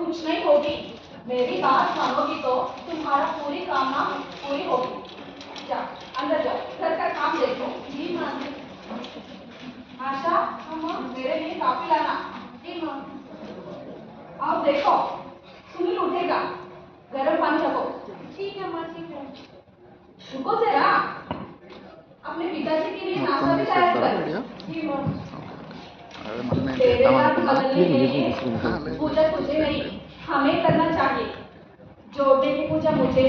कुछ नहीं होगी। मेरी बात मानोगी तो तुम्हारा पूरी कामना पूरी होगी। जाओ अंदर जाओ, घर का काम देखो। जी माँ। आशा, मेरे लिए काफी लाना। जी माँ। आओ देखो, सुनील उठेगा, गर्म पानी रखो। ठीक है माँ, ठीक है। रुको जरा, अपने पिताजी के लिए नाश्ता भी तैयार कर। जी माँ। तेरे लाभ बदलने के लिए पूजा तुझे नहीं, हमें करना चाहिए। जोड़ने की पूजा मुझे,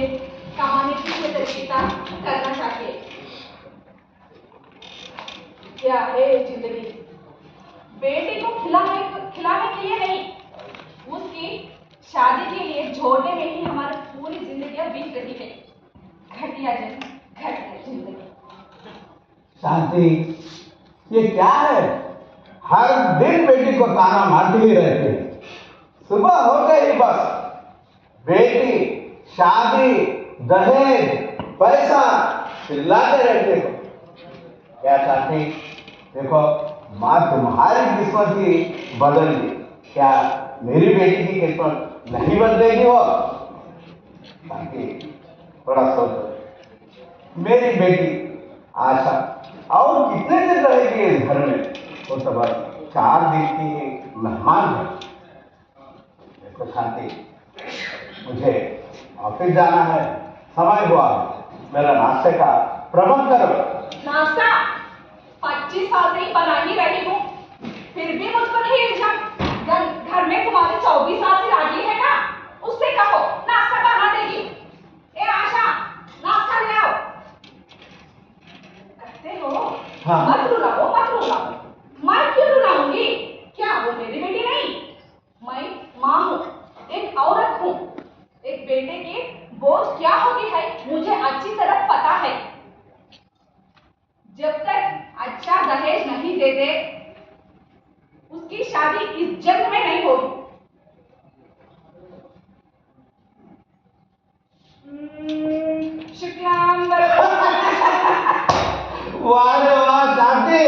कमाने की सतर्कता करना चाहिए। क्या है जिंदगी? बेटे को खिलाने के लिए नहीं, उसकी शादी के लिए जोड़ने में ही हमारी पूरी जिंदगी बीत रही है। घटिया जिंदगी। शांति, ये क्या है? हर दिन बेटी को ताना मारती ही रहती है। सुबह हो गई बस बेटी, शादी, दहेज, पैसा चिल्लाते रहते हो। क्या शांति, देखो माँ तुम्हारी किस्मत ही बदल दी, क्या मेरी बेटी की किस्मत नहीं बदलेगी? वो शांति, थोड़ा सोचो। मेरी बेटी आशा और कितने दिन रहेगी इस घर में? वो तो बस 4 दिन की मेहमान है। देखो शांति, मुझे ऑफिस जाना है, समय हुआ है। मेरा नाश्ते का प्रबंध करो। नाश्ता 25 साल से ही बना ही रही हूँ, फिर भी मुझको नहीं उलझा। घर में तुम्हारे 24 साल से लाडली है ना, उससे कहो नाश्ता बना देगी। ए आशा, नाश्ता ले आओ। कहते हो हाँ। मत रुलाओ। मैं क्यों रुलाऊंगी? क्या वो मेरी बेटी नहीं? मैं माँ हूँ, एक औरत हूँ। एक बेटे के बोझ क्या होती है मुझे अच्छी तरह पता है। जब तक अच्छा दहेज नहीं देते, उसकी शादी इस जन्म में नहीं होगी। वाह रे वाह शांति,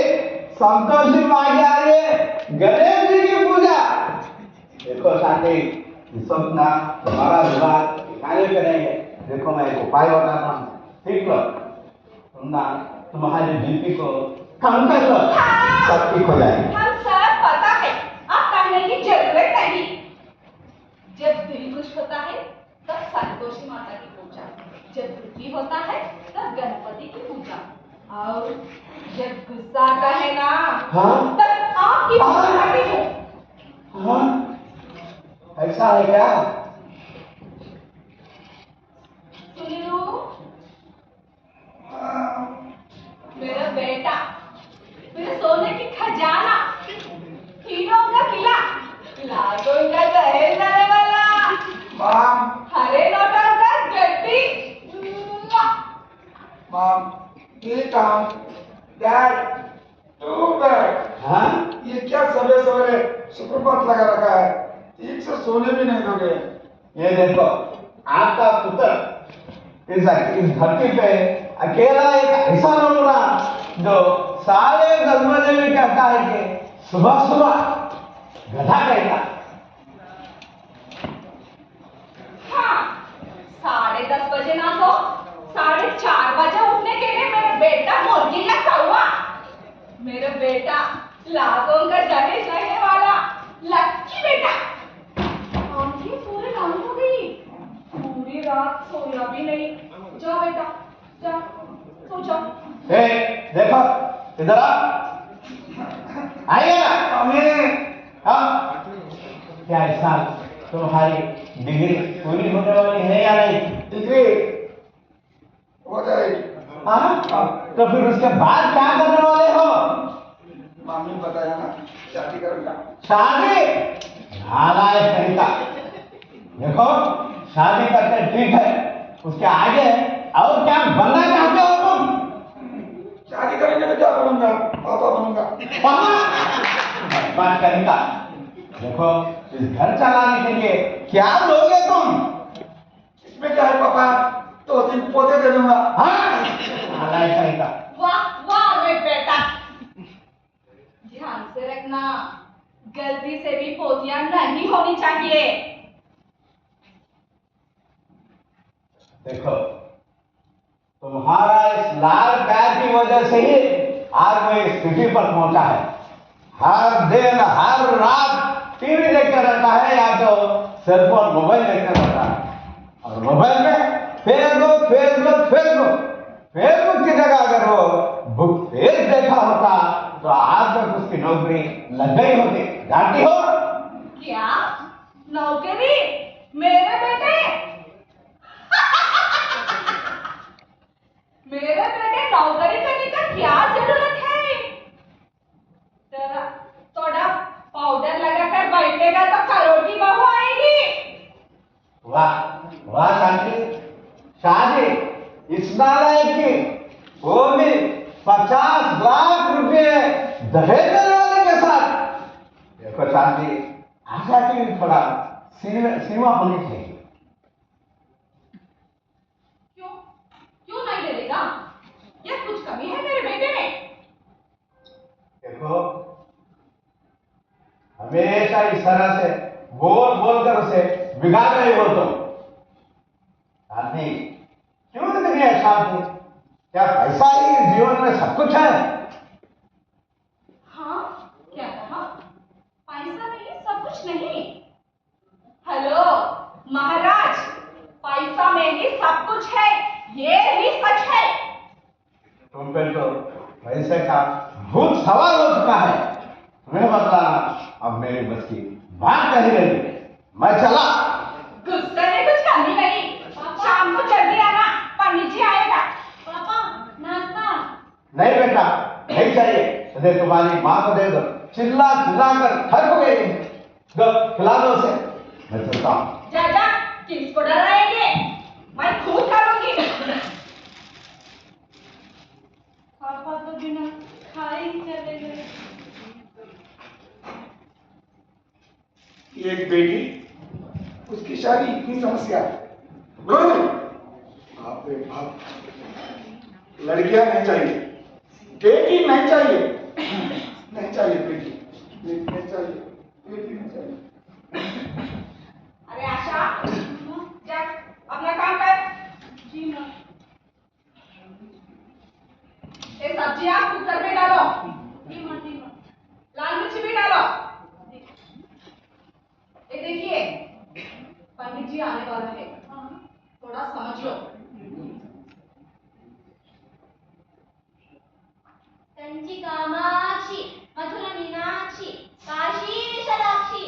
संतोषी माँ की आ रही है, गणेश जी की पूजा। देखो शांति, इस वक्त ना तुम्हारा विवाह खाने पे नहीं है। देखो मैं एक उपाय बताता हूँ, ठीक लो। तुम ना तुम्हारी बीपी को कम कर लो, सब ठीक हो जाएगी। हम सब पता है, आप कहने की जरूरत नहीं। जब दिल खुश होता है तब संतोषी माता की पूजा, जब दुखी होता है तब गणपति की पूजा, और जब गुस्सा आता है ना, हाँ? तब आपकी पूजा करती हूँ। हाँ? ऐसा है क्या? सुनियो, मेरा बेटा, मेरे सोने की खजाना, हीरों का किला, लाखों का दहेज लाने वाला, हरे नोटों का गड्डी। Mom, ये काम, Dad, too bad. हाँ? ये क्या सवेरे सवेरे सुप्रभात लगा रखा है? ठीक से सोने भी नहीं दोगे। ये देखो, आपका पुत्र इस धरती पे अकेला एक ऐसा नमूना जो सारे गजबजे में कहता है कि सुबह सुबह गधा कहेगा। हाँ, 10:30 बजे ना तो 4:30 बजे उठने के लिए मेरा बेटा मुर्गी या कौवा। मेरा बेटा लाखों का दहेज लेने वाला लक्की बेटा। आंखें पूरे लाल हो गई, पूरी रात सोया भी नहीं। जाओ बेटा, जाओ सो जाओ। देखो इधर आ, आइए ना। हाँ, क्या इस साल तुम्हारी डिग्री पूरी होने वाली है या नहीं? डिग्री हो जाएगी। हाँ? तो फिर उसके बाद क्या करने वाले हो? मम्मी बताया ना, शादी करूंगा। शादी? नालायक तरीका। देखो शादी करके ठीक है, उसके आगे और क्या बनना चाहते हो तुम? शादी करेंगे तो क्या बनूंगा? पापा बनूंगा। बात तरीका। देखो इस घर चलाने के लिए क्या लोगे तुम? इसमें क्या है पापा? 2-3 पौधे दे दूंगा। हाँ? नालायक तरीका। वाह मेरे बेटा, ध्यान से रखना, गलती से भी पोतियां नहीं होनी चाहिए। देखो, तुम्हारा इस लाल प्यार की वजह से ही आज मैं इस स्थिति पर पहुंचा है। हर दिन हर रात टीवी देखते रहता है या तो सेलफोन मोबाइल देखते रहता है, और मोबाइल में फेसबुक फेसबुक फेसबुक फेसबुक की जगह अगर वो बुक पेज देखा होता तो आज तक उसकी नौकरी लग गई होती। जानती हो? क्या नौकरी मेरे बेटे? मेरे बेटे नौकरी करने का क्या जरूरत है? जरा थोड़ा पाउडर लगाकर बैठेगा तो करोड़ की बहू आएगी। वाह वाह शांति, शादी इस नालायक की, वो भी 50 लाख रुपए दहेज देने वाले के साथ। देखो शांति, आशा की भी थोड़ा सीमा होनी चाहिए। क्यों क्यों नहीं ले लेगा? ये कुछ कमी है मेरे बेटे में? देखो, हमेशा इस तरह से बोल बोलकर उसे बिगाड़ रहे हो तुम। शांति, क्यों इतनी अशांति? क्या पैसा ही जीवन में सब कुछ है? हाँ, क्या कहा? पैसा नहीं, सब कुछ नहीं। हेलो महाराज, पैसा में ही सब कुछ है, ये ही सच है। तुम पे तो पैसे का भूत सवार हो चुका है। तुम्हें बतलाना अब मेरी बस की बात नहीं रही। मैं चला। गुस्से में कुछ कमी नहीं। शाम को जल्दी आना, पंडित जी आएगा। पापा नाश्ता? नहीं बेटा, नहीं चाहिए। अरे तुम्हारी माँ को दे दो, चिल्ला चिल्ला कर थक गई। दो, खिला दो उसे। मैं चलता हूँ। जा जा, किसको डराएंगे? मैं खुद करूंगी। पापा तो बिना खाए ही चले गए। एक बेटी, उसकी शादी, इतनी समस्या। बाप रे बाप, लड़कियां नहीं चाहिए, बेटी नहीं चाहिए, नहीं चाहिए बेटी, बेटी नहीं चाहिए, बेटी नहीं चाहिए। अरे आशा, जा अपना काम कर। जी माँ। ये सब्जियां कुकर में डालो। जी माँ, जी माँ। लाल मिर्च भी डालो। ये देखिए, पंडित जी आने वाला है, थोड़ा समझ लो। कंची कामाक्षी, मथुरा मीनाक्षी, काशी विशालाक्षी।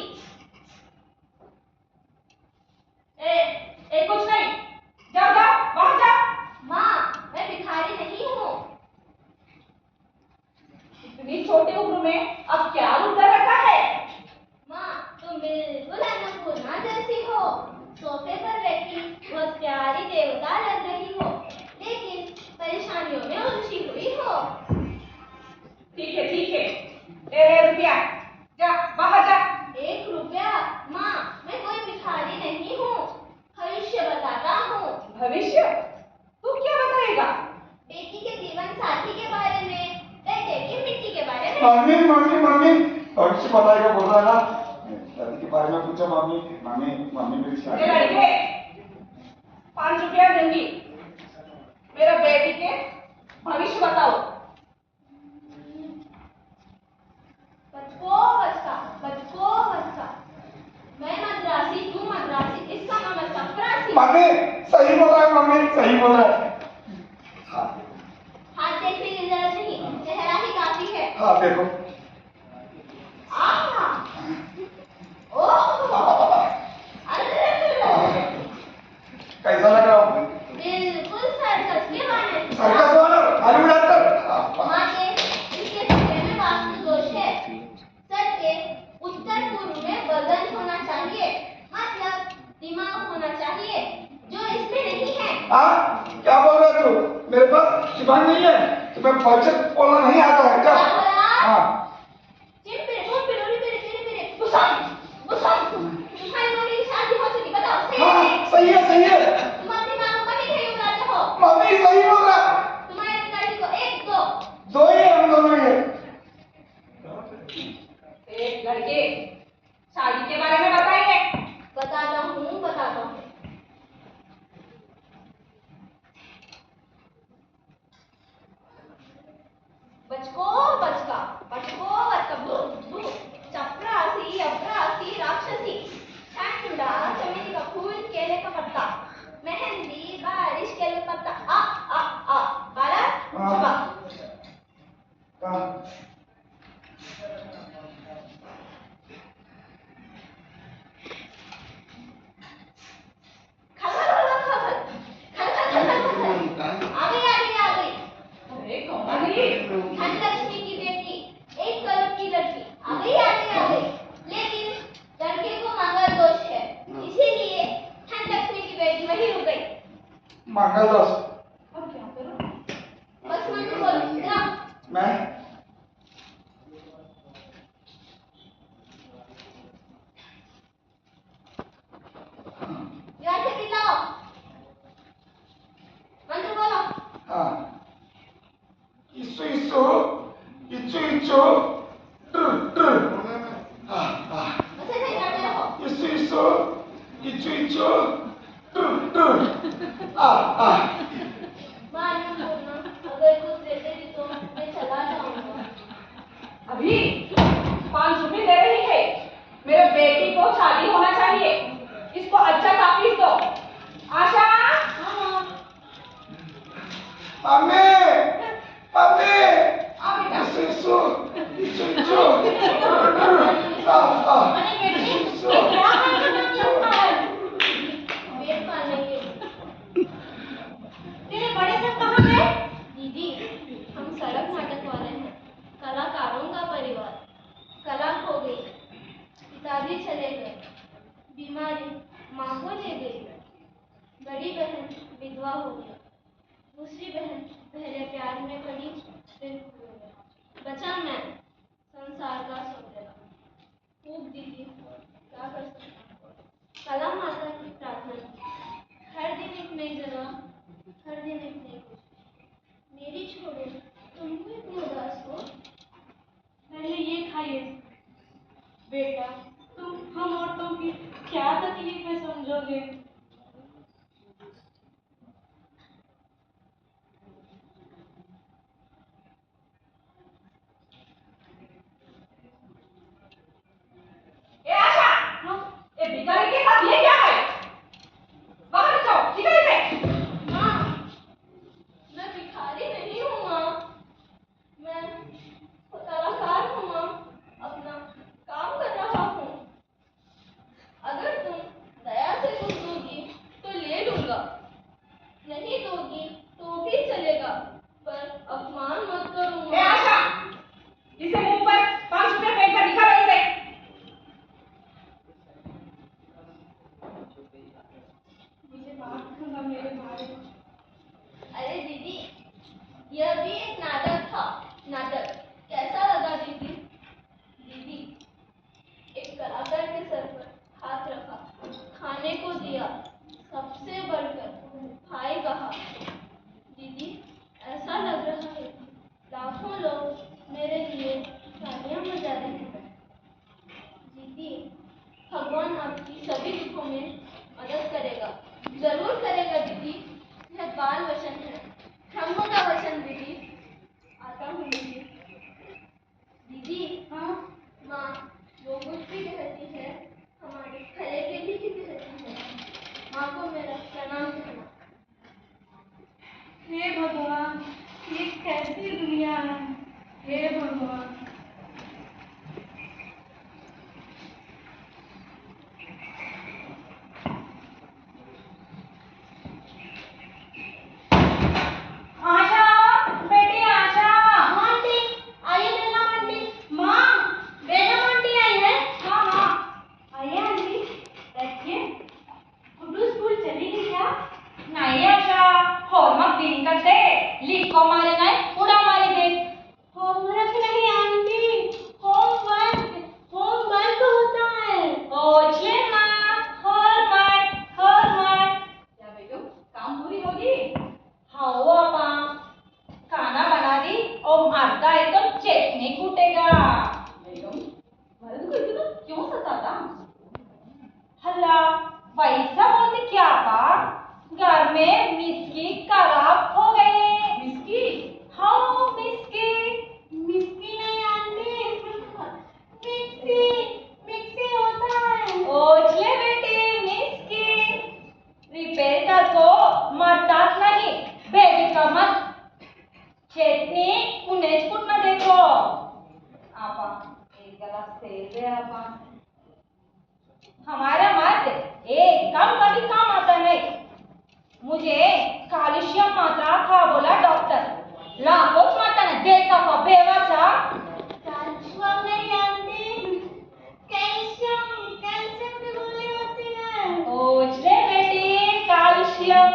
ए कुछ नहीं, जाओ जाओ वहां जाओ। माँ, मैं भिखारी नहीं हूँ। इतनी छोटी उम्र में अब क्या रूप धर रखा है? माँ, तुम बिल्कुल अन्नपूर्णा जैसी हो। सोफे पर बैठी बहुत प्यारी देवता लग रही हो, लेकिन परेशानियों में उलझी हुई हो। ठीक है, ले रुपया, जा बाहर जा। 1 रुपया? माँ, मैं कोई भिखारी नहीं हूँ, भविष्य बताता हूँ। भविष्य? तू क्या बताएगा? बेटी के जीवन साथी के बारे में, बेटे की मिट्टी के बारे में। मम्मी मम्मी मम्मी, भविष्य बताएगा बोल रहा है ना। शादी के बारे में पूछा मम्मी, मम्मी मम्मी मेरी शादी। ये लड़के 5 रुपया दूंगी, मेरा बेटी के भविष्य बताओ। बचको बचका, मैं मद्रासी, तू मद्रासी, इसका नाम है सफरासी। मम्मी सही बोल रहा है, मम्मी सही बोल रहा है। हाथ देखने की जरूरत नहीं, चेहरा ही काफी है। हाँ देखो। आहा, ओह, अरे, कैसा लग रहा हूँ? बिल्कुल सर्कस के माने। सर्कस वाला, हॉलीवुड एक्टर। माँ के इसके चेहरे में वास्तु दोष है। सर के उत्तर पूर्व में बदन होना चाहिए, मतलब दिमाग होना चाहिए, जो इसमें नहीं है। हाँ, क्या बोल रहा तू? मेरे पास दिमाग नहीं है, तुम्हें भविष्य बोलना नहीं आता है क्या? क्या बोला? हाँ। तुम्हारी मम्मी की शादी हो चुकी, बताओ सही हाँ, है? सही है। तुम अपनी माँ को कभी नहीं बुलाते हो। मम्मी सही बोल रहा। तुम्हारे पिताजी को 1 2 दो ही है हम दोनों ये। एक लड़के शादी के बारे में बताइए। बताता हूँ। मंगलदास। अब क्या करूं? बस मंत्र बोलो ना। मैं यार से मिलाओ। मंत्र बोलो। हाँ इच्छु इच्छु इच्छु इच्छु ट्र ट्र हाँ हाँ बस ऐसे ही करते रहो। इच्छु इच्छु इच्छु इच्छु ट्र ट्र आ माँ ने बोलना अगर कुछ देते भी तो मैं चला जाऊंगा। अभी 5 रुपए दे रही है। मेरे बेटी को शादी होना चाहिए। इसको अच्छा ताबीज दो। आशा, मम्मी मम्मी आ बेटा। इच्छु इच्छु इच्छु ट्र ट्र आ अरे बेटी इच्छु ये क्या है? वेट करने के तेरे बड़े सर कहाँ गए? दीदी हम सड़क नाटक वाले हैं, कलाकारों का परिवार। कला खो गई, पिताजी चले गए, बीमारी माँ को ले गई, बड़ी बहन विधवा हो गई, दूसरी बहन पहले प्यार में पड़ी फिर खो गई, बचा मैं संसार का सौतेला। खूब दीदी क्या कर सकता। कला माता की प्रार्थना, हर दिन एक नई जगह, हर दिन एक नई खुशी। मेरी छोड़ो तुम क्यों इतनी उदास हो? पहले ये खाइए बेटा, तुम हम औरतों की क्या तकलीफ है समझोगे। ए आशा, ये भिखारी के साथ ये क्या है? बाहर जाओ, निकल इसे। माँ मैं भिखारी नहीं हूँ माँ, मैं कलाकार हूँ माँ, अपना काम कर रहा हूँ। अगर तुम दया से कुछ दोगी तो ले लूंगा, नहीं दोगी तो भी चलेगा, पर अपमान मत करो ए माँ। आशा, इसे मुंह पर 5 रुपए फेंक कर निकालो इसे। मुझे माफ करना मेरे भाई। अरे दीदी यह भी एक नाटक था। नाटक कैसा लगा दीदी? दीदी एक कलाकार के सर पर हाथ रखा, खाने को दिया, सबसे बढ़कर भाई कहा। दीदी ऐसा लग रहा है कि लाखों लोग मेरे लिए तालियां बजा रहे हैं। दीदी भगवान आपकी सभी दुखों में मदद करेगा, जरूर करेगा दीदी। यह बाल वचन है, ब्रह्म का वचन दीदी। आता हूँ दीदी। दीदी हाँ माँ वो कुछ भी कहती है हमारे भले के लिए ही कहती है। माँ को मेरा प्रणाम कहना। हे भगवान, ये कैसी दुनिया है। हे भगवान। आशा, बेटी आशा। हाँ आंटी, आइए बेगम आंटी। माँ बेगम आंटी आई है। हाँ हाँ। आइए आंटी, बैठिए। गुड्डू स्कूल चली गई क्या? नहीं आशा, होमवर्क दिन करते लिखो मारे नहीं उड़ा मारी दे। होमवर्क नहीं आंटी, होमवर्क होता है। ओछले माँ, होमवर्क होमवर्क। क्या बेटू, काम पूरी होगी? हाँ वो अपा, खाना बना दी और मारता है तो चटनी कूटेगा। बेगम मर्द को इतना क्यों सताता? हल्ला वैसा बोलते क्या पा? घर में मिस्की खराब हो गई। मिस्की? हाँ मिस्की। मिस्की नहीं आंटी, मिक्सी होता है। ओछले बेटी मिस्की। रिपेयर कर को मरतात नहीं, बेबी का मत। चटनी उन्हें कुटना देखो। आपा एक गिलास तेल दे आपा। हमारा मर्द एक कम कभी काम आता नहीं। मुझे कैल्शियम मात्रा खा बोला डॉक्टर। लाखों मात्रा ने देखा को बेवसा। कैल्शियम नहीं आंटी, कैल्शियम की गोली होती है। ओछले बेटी कैल्शियम।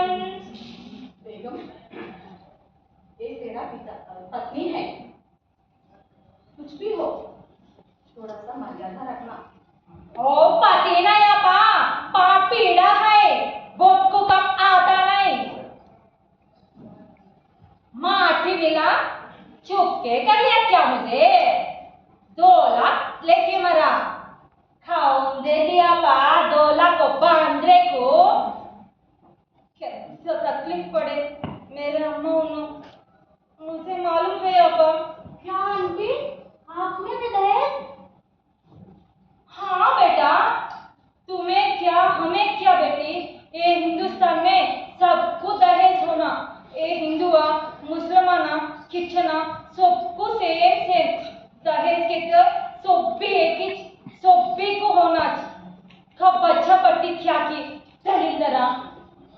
तकलीफ पड़े मेरे अम्मा उन्होंने मुझे मालूम है अब्बा। क्या आंटी, आपने भी दहेज? हाँ बेटा, तुम्हें क्या हमें क्या बेटी, ये हिंदुस्तान में सबको दहेज होना, ये हिंदुआ मुसलमाना किचना सबको सेम सेम दहेज के तो सब भी एक ही सब भी को होना। कब बच्चा पट्टी क्या की दलिंदरा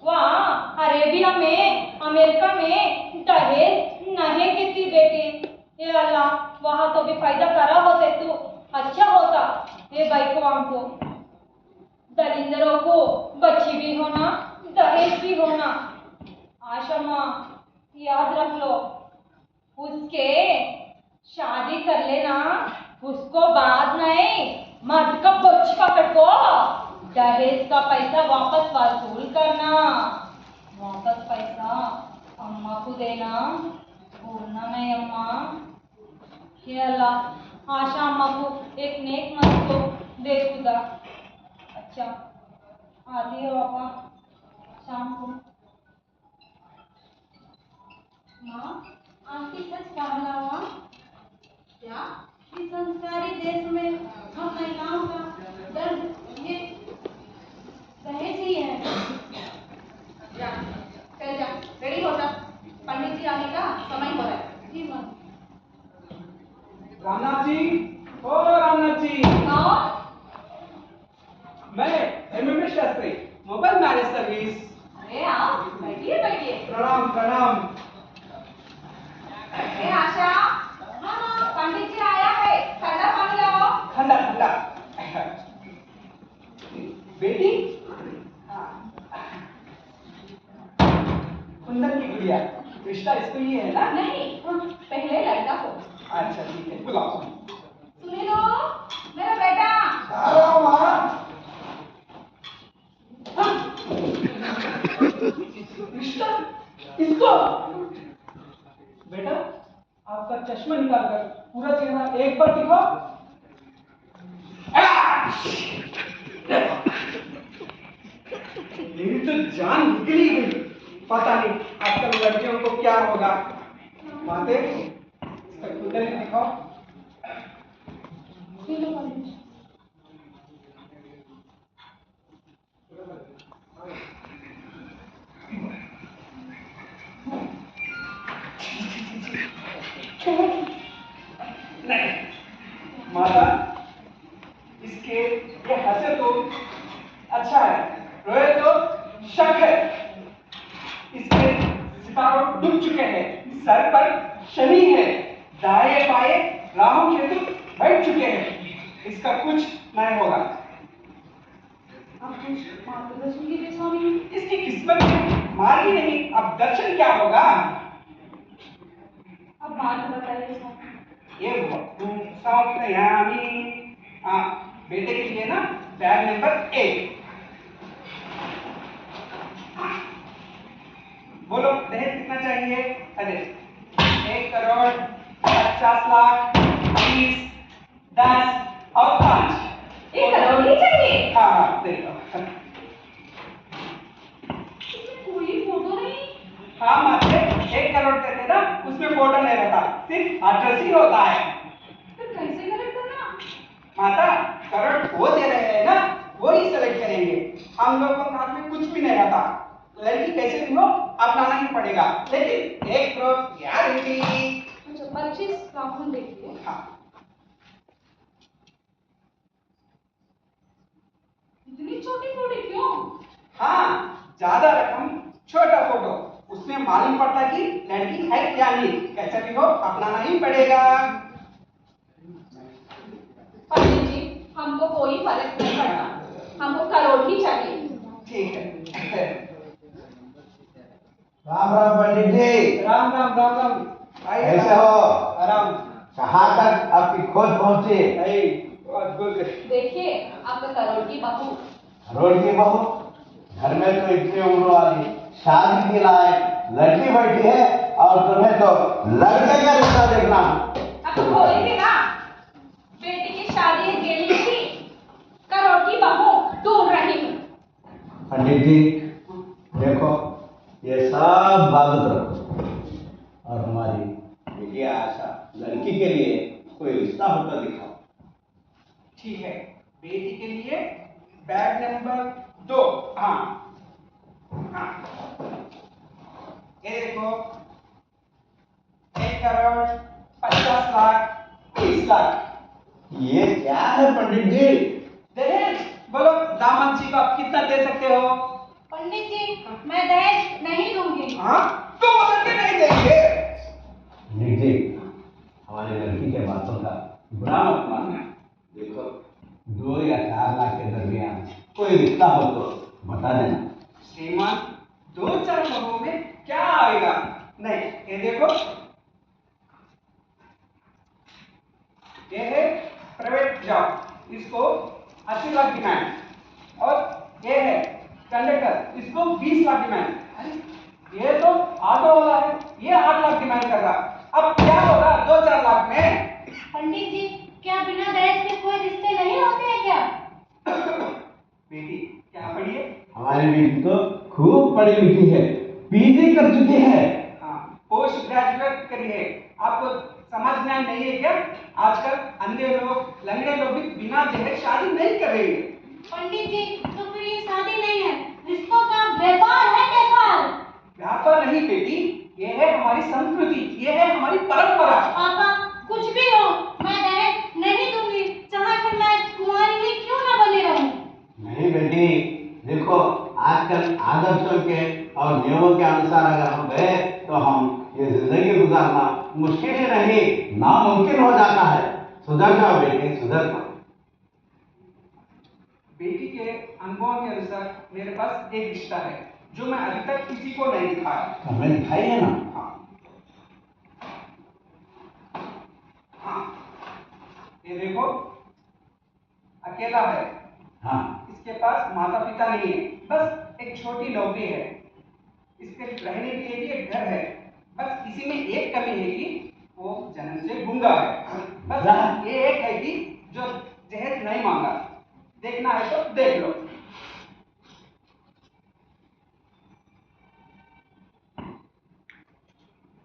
वहाँ अरेबिया में अमेरिका में दहेज नहीं देती बेटी। ये अल्लाह वहाँ तो भी फायदा करा होते तो अच्छा होता। ये भाई को हमको दलिंदरों को बच्ची भी होना दहेज भी होना। आशा माँ याद रख लो, उसके शादी कर लेना, उसको बाद नहीं मर्द का बच्ची पकड़ को दहेज का पैसा वापस वसूल करना, वापस पैसा अम्मा को देना, भूलना नहीं अम्मा। हे अल्लाह आशा अम्मा को एक नेक मर्द को दे खुदा। अच्छा आती है पापा शाम को। माँ, आंटी सच कहना माँ, क्या इस संस्कारी देश में हम महिलाओं का दर्द ये दहेज ही है? जा चल जा, रेडी हो जा, पंडित जी आने का समय हो रहा है। जी माँ। रामनाथ जी, ओ रामनाथ जी, कौन? मैं MMS Shastri, mobile marriage service. अरे आओ बैठिए बैठिए। प्रणाम प्रणाम। अरे आशा, हाँ पंडित जी आया है, ठंडा पानी लाओ। ठंडा ठंडा। बेटी, कुंदन की गुड़िया, रिश्ता इसको ही है ना? नहीं पहले लड़का को। अच्छा ठीक है, बुलाओ। सुनी लो मेरा बेटा। आओ माँ। रिश्ता इसको? बेटा, आपका चश्मा निकाल कर पूरा चेहरा एक बार दिखाओ। मेरी तो जान निकली गई। पता नहीं आजकल लड़कियों को क्या होगा। माते, इसका कुंडली दिखाओ। नहीं माता, इसके ये हंसे तो अच्छा है, रोए तो शक है। इसके सितारों डूब चुके हैं, सर पर शनि है, दाएं बाएं राहु केतु बैठ चुके हैं, इसका कुछ नहीं होगा। आप कुछ मार्गदर्शन कीजिए स्वामी। इसकी किस्मत में मार ही नहीं, अब दर्शन क्या होगा? अब बात बताइए स्वामी। ये सौंपयामी। बेटे के लिए ना बैग नंबर 1। बोलो दहेज कितना चाहिए? अरे 1 करोड़ 50 लाख 20 10 और 5। 1 करोड़ ही चाहिए? हाँ हाँ दे दो। कोई फोटो नहीं? हाँ माते, 1 करोड़ देते ना, उसमें फोटो नहीं रहता, सिर्फ एड्रेस ही होता है। तो कैसे करेक्ट करना? माता, करोड़ वो दे रहे हैं ना, वो ही सेलेक्ट करेंगे। हम लोगों के हाथ में कुछ भी नहीं रहता। लड़की कैसे भी हो आप लाना ही पड़ेगा, लेकिन 1 करोड़ गारंटी। अच्छा 25 लाख देखिए। हाँ इतनी छोटी फोटो क्यों? हाँ, ज्यादा रकम छोटा फोटो, उसमें मालूम पड़ता कि लड़की है क्या नहीं। कैसे भी हो अपनाना ही पड़ेगा। पंडित जी हमको कोई फर्क नहीं पड़ता, हमको करोड़ ही चाहिए। ठीक है। राम राम पंडित जी। राम राम राम राम। आइए, कैसे हो? आराम। कहाँ तक आपकी खोज पहुंची? अद्भुत। देखिए आपका करोड़ की बहू। रोड की बहू? घर में तो इतनी उम्र वाली शादी के लायक लड़की बैठी है और तुम्हें तो लड़के का रिश्ता देखना। अब तो बोली थी ना, बेटी की शादी के लिए थी, करोड़ की बहू ढूंढ रही हूँ। पंडित जी देखो, ये सब बाजूत रखो और हमारी बेटी आशा लड़की के लिए कोई रिश्ता होता दिखाओ। ठीक है, बेटी के लिए बैग नंबर 2। हाँ हाँ, ये देखो 1,50,30,00,000। ये क्या है पंडित जी? दहेज बोलो, दामाद जी को आप कितना दे सकते हो? पंडित जी, मैं दहेज नहीं दूंगी। हाँ, तुम बोल के नहीं देंगे। पंडित जी, हमारी लड़की के बातों का बुरा मत मानना। देखो 2 या 4 लाख के दरमियान कोई रिश्ता हो तो बता देना। श्रीमान, 2-4 लोगों में क्या आएगा? नहीं, ये देखो, ये है प्राइवेट जॉब, इसको 80 लाख डिमांड। और ये है कंडक्टर, इसको 20 लाख डिमांड। अरे ये तो ऑटो वाला है, ये 8 लाख डिमांड कर रहा। अब क्या होगा 2-4 लाख में? पंडित जी, क्या बिना दहेज के कोई रिश्ते नहीं होते हैं क्या? बेटी क्या पढ़ी है? हमारी बेटी तो खूब पढ़ी लिखी है, पीजी कर चुकी है। हाँ, पोस्ट ग्रेजुएट करी है। आपको समाज ज्ञान नहीं है क्या? आजकल अंधे लोग, लंगड़े लोग भी बिना दहेज शादी नहीं कर रहे हैं। पंडित जी, तो फिर ये शादी नहीं है, रिश्तों का व्यापार है। व्यापार व्यापार नहीं बेटी, ये है हमारी संस्कृति, ये है हमारी परंपरा। पापा, कुछ भी हो, मैं दहेज नहीं दूंगी, चाहे फिर मैं कुंवारी ही क्यों ना बनी रहूं। नहीं बेटी, देखो आजकल आदर्शों के और नियमों के अनुसार अगर हम गए तो हम ये जिंदगी गुजारना मुश्किल ही नहीं, नामुमकिन हो जाता है। सुधर जाओ बेटी, सुधर जाओ। बेटी के अनुभव के अनुसार मेरे पास एक रिश्ता है जो मैं अभी तक किसी को नहीं दिखाया। हमें दिखाई है ना? हाँ हाँ, ये देखो, अकेला है। हाँ, इसके पास माता पिता नहीं है, बस एक छोटी नौकरी है। इसके रहने के लिए एक घर है। बस इसी में एक कमी है कि वो जन्म से गूंगा है। बस ये एक है कि जो दहेज नहीं मांगा। देखना है तो देख लो।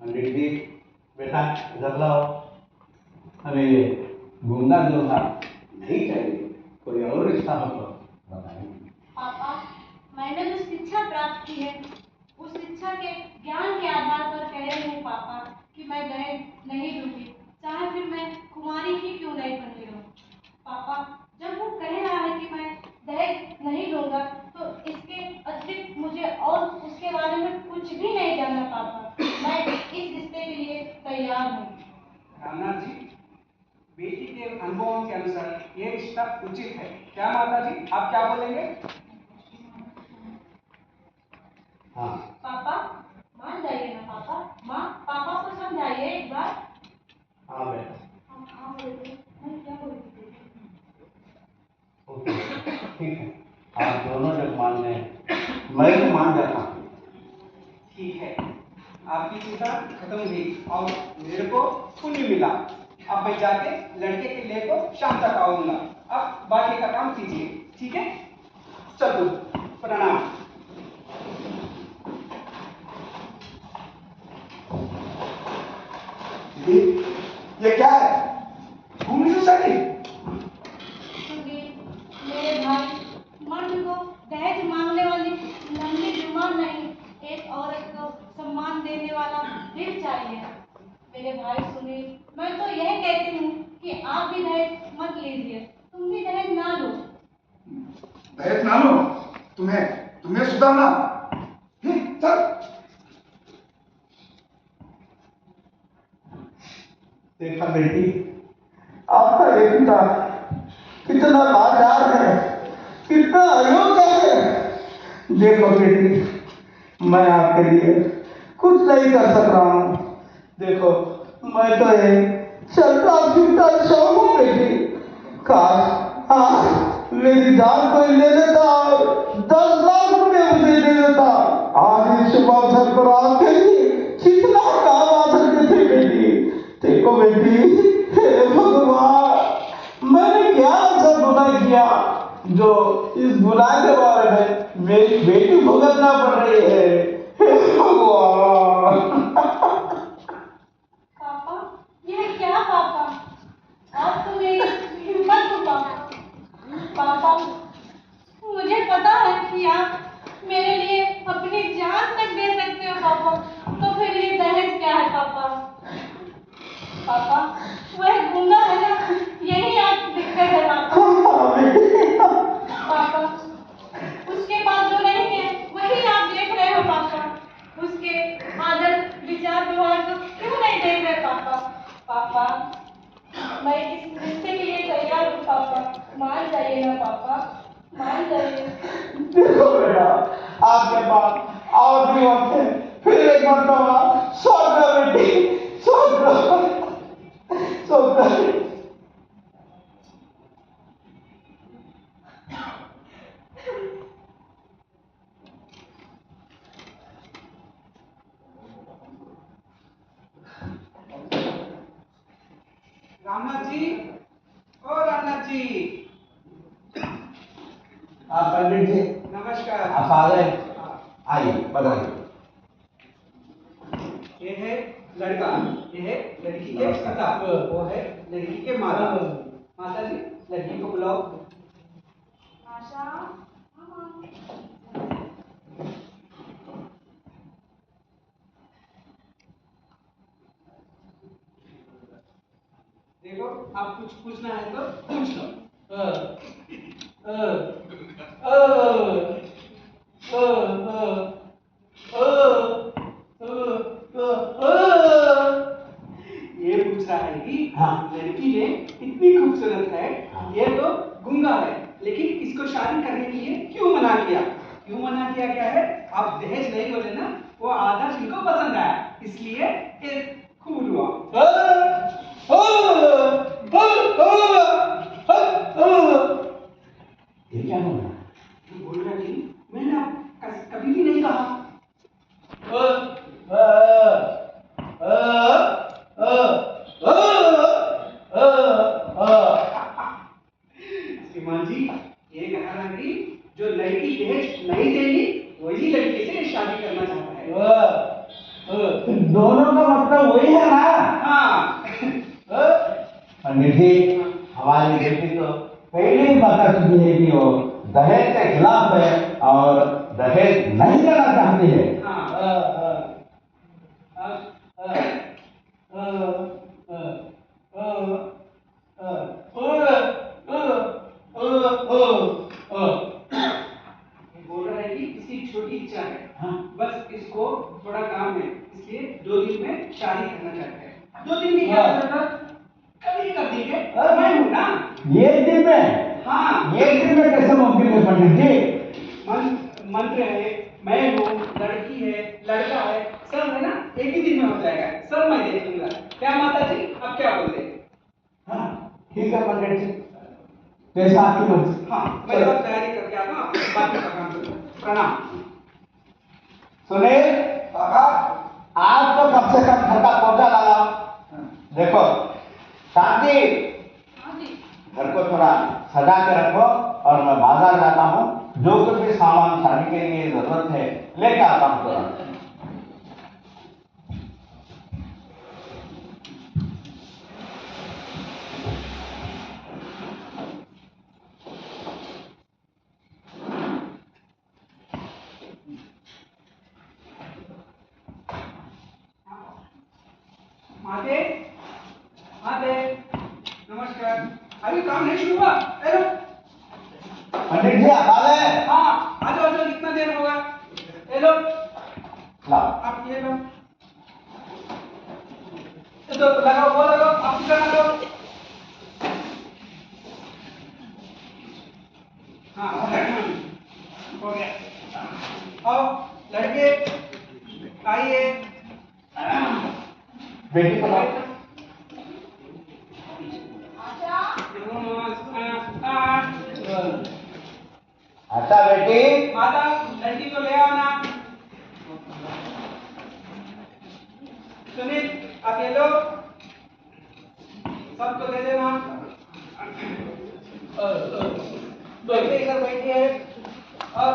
पंडित जी, बेटा इधर लाओ। हमें ये गूंगा दूल्हा नहीं चाहिए, कोई और रिश्ता हो तो बताइए। पापा, मैंने जो शिक्षा प्राप्त की है, उस शिक्षा के ज्ञान के आधार पर कह रही हूँ पापा कि मैं दहेज नहीं दूंगी, चाहे फिर मैं कुमारी ही क्यों नहीं बनी रहूं। पापा, जब वो कह रहा है कि मैं दहेज नहीं दूंगा, तो इसके अतिरिक्त मुझे और उसके बारे में कुछ भी नहीं जानना। पापा, मैं इस रिश्ते के लिए तैयार हूँ। रामनाथ जी, बेटी के अनुभवों के अनुसार ये रिश्ता उचित है। क्या माता जी, आप क्या बोलेंगे? हाँ पापा, मान जाइए ना पापा। माँ, पापा को समझाइए एक बार। हाँ बेटा, हाँ बोलिए, मैं क्या बोलती थी? ओके, ठीक है। आप दोनों जब मान लें मैं तो मान जाता हूँ। ठीक है, आपकी चिंता खत्म हुई और मेरे को पुण्य मिला। अब मैं जाके लड़के के लिए को शाम तक आऊंगा। अब बाकी का काम कीजिए, ठीक है? चलो, प्रणाम। ये क्या है? घूमने से शादी? क्योंकि मेरे भाई मर्द को दहेज मांगने वाली लंबी जुबान नहीं, एक औरत को सम्मान देने वाला दिल चाहिए। मेरे भाई सुनील, मैं तो यह कहती हूँ कि आप भी दहेज मत लीजिए, तुम भी दहेज ना लो। दहेज ना लो? तुम्हें सुधारना? चल। देखा बेटी, आपका ये पिता कितना लाचार है, कितना अयोग्य है। देखो बेटी, मैं आपके लिए कुछ नहीं कर सक रहा हूँ। देखो, मैं तो एक चलता फिरता शव हूँ बेटी। काश आज मेरी जान कोई ले लेता और 10 लाख रुपए मुझे दे देता। आज इस शुभ अवसर पर आपके लिए कितना काम आ सकते थे बेटी। देखो बेटी, हे भगवान, मैंने क्या ऐसा गुनाह किया जो इस गुनाह के बारे में मेरी बेटी भुगतना पड़ रही है। जाइए ना पापा, मान जाइए। देखो बेटा, आपके पास और भी वक्त है, फिर एक मरतबा सोच लो बेटी, सोच लो, सोच लो। रामनाथ जी, ओ रामनाथ जी, आप पंडित जी, नमस्कार। आप आ गए, आइए बताइए। ये है लड़का, ये है लड़की के नमस्कार। पिता, वो है लड़की के माता। माता जी, लड़की को बुलाओ। आशा, देखो, आप कुछ पूछना है तो पूछ लो। ये पूछ रहा है कि हाँ। लड़की ने इतनी खूबसूरत है, हाँ। ये तो गूंगा है, लेकिन इसको शादी करने के लिए क्यों मना किया? क्यों मना किया क्या है? आप दहेज नहीं बोले ना, वो आदर्श इनको पसंद आया, इसलिए ये खूब हुआ। ये क्या हो रहा है? बोल रहा कि मैंने कभी भी नहीं कहा। श्रीमान जी, ये कह रहा है कि जो लड़की दहेज नहीं देगी वही लड़के से शादी करना चाहता है। दोनों का मतलब वही है ना? हाँ। पंडित जी, हमारी बेटी तो पहले ही बता चुकी है कि वो दहेज के खिलाफ है और दहेज नहीं लेना चाहती है। बोल रहा है कि इसकी छोटी इच्छा है, हाँ। बस इसको थोड़ा काम है, इसलिए 2 दिन में शादी करना चाहता है। 2 दिन की क्या जरूरत है? कल ही कर देंगे, मैं हूँ ना। ये दिन में? हाँ। ये दिन में कैसे मुमकिन है पंडित जी? मंत्र है, मैं हूँ, लड़की है, लड़का है, सब है ना, एक ही दिन में हो जाएगा, सब मैं देख लूंगा। क्या माता जी, अब क्या बोलते हैं? हाँ, ठीक है पंडित जी, जैसा आपकी मर्जी। हाँ, मैं सब तैयारी करके आता हूँ, बाकी का काम करूँ। प्रणाम। सुनील, आज तो कम से कम घर का पोछा लगाओ। देखो शांति, हाँ जी। घर को थोड़ा सजा के रखो और मैं बाजार जाता हूँ, जो कुछ भी सामान शादी के लिए जरूरत है लेके आता हूँ तुरंत। माते, माते, नमस्कार। अभी काम नहीं शुरू हुआ? हेलो। पंडित जी आप आ गए? हाँ, आ जाओ, कितना देर होगा? हेलो, लाओ। आप ये लो। तो लगाओ, वो लगाओ, आप कितना लगाओ? हाँ, हो गया। आओ, लड़के, आइए। बेटी को लाओ। आशा, अच्छा बेटी, माता, लड़की को ले आओ ना। सुनील, आप ये लो, सबको दे देना। बैठिए, इधर बैठिए। और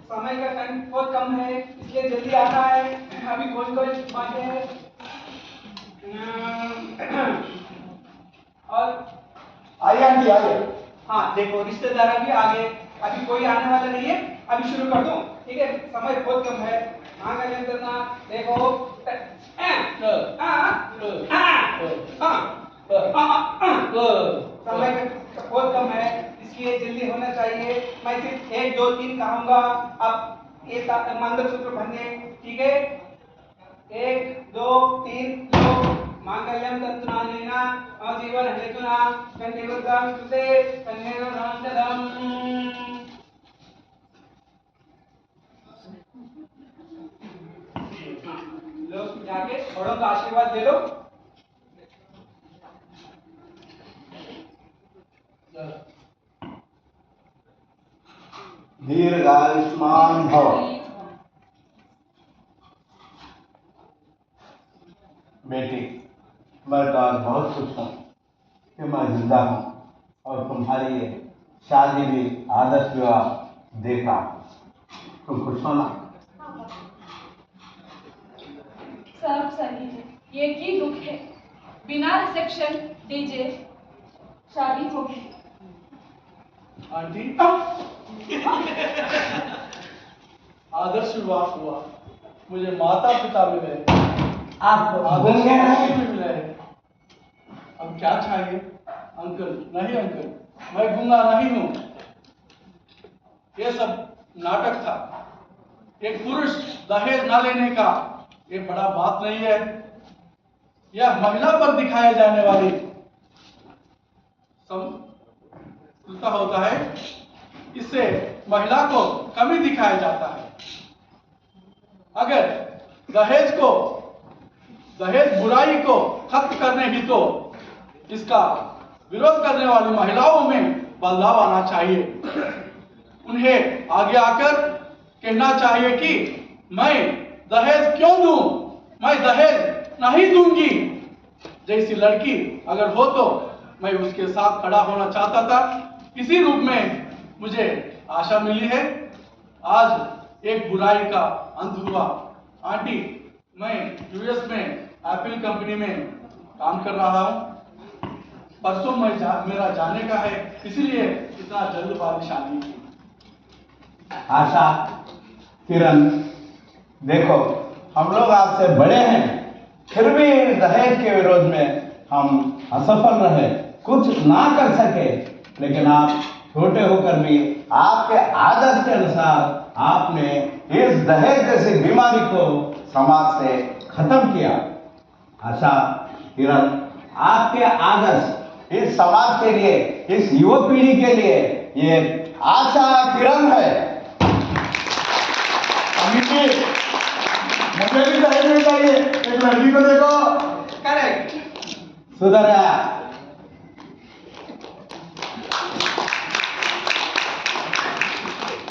समय का टाइम बहुत कम है, इसलिए जल्दी आना है, अभी कोई बातें हैं। और आइए आंटी आइए। हाँ, देखो रिश्तेदार भी आ गए, अभी कोई आने वाला नहीं है, अभी शुरू कर दूं, ठीक है? समय बहुत कम है, आगे ले करना। देखो समय का बहुत कम है, इसलिए जल्दी होना चाहिए। मैं सिर्फ 1 2 3 कहूंगा, आप ये मंगलसूत्र बंधे, ठीक है? 1 2 3 लो। मांगल्यं तत्तुनानेन मम जीवन हेतुना कन्यावृद्धं कृते कन्यावृद्धं ददम्। लोग जाके बड़ों का आशीर्वाद दे लो। दीर्घायुष्मान भव। बेटी, मैं तो आज बहुत खुश हूँ कि मैं जिंदा हूँ और तुम्हारी ये शादी भी आदर्श विवाह देखा। तुम खुश हो ना? सब सही है, ये की दुख है। बिना रिसेप्शन डीजे शादी होगी। आंटी आदर्श विवाह हुआ, मुझे माता पिता मिले, आप आदर्श गूंगे नहीं? भी मिले। अब क्या चाहिए अंकल? नहीं अंकल, मैं गूंगा नहीं हूँ। ये सब नाटक था। एक पुरुष दहेज न लेने का ये बड़ा बात नहीं है। यह महिला पर दिखाए जाने वाली समता होता है। इससे महिला को कमी दिखाया जाता है। अगर दहेज बुराई को खत्म करने ही तो इसका विरोध करने वाली महिलाओं में बदलाव आना चाहिए। उन्हें आगे आकर कहना चाहिए कि मैं दहेज क्यों दूं, मैं दहेज नहीं दूंगी। जैसी लड़की अगर हो तो मैं उसके साथ खड़ा होना चाहता था। इसी रूप में मुझे आशा मिली है। आज एक बुराई का अंत हुआ। आंटी, मैं यूएस में एप्पल कंपनी में काम कर रहा हूँ। परसों मेरा जाने का है, इसीलिए इतना जल्दबाजी शादी की। आशा, किरण, देखो हम लोग आपसे बड़े हैं, फिर भी दहेज के विरोध में हम असफल रहे, कुछ ना कर सके। लेकिन आप छोटे होकर भी आपके आदर्श के अनुसार आपने इस दहेज जैसी बीमारी को समाज से खत्म किया। आशा, किरण, आपके आदर्श इस समाज के लिए, इस युवा पीढ़ी के लिए ये आशा किरण है। अमित जी, मुझे भी दहेज नहीं चाहिए। एक लड़की को देखो। करेक्ट। सुधर आया।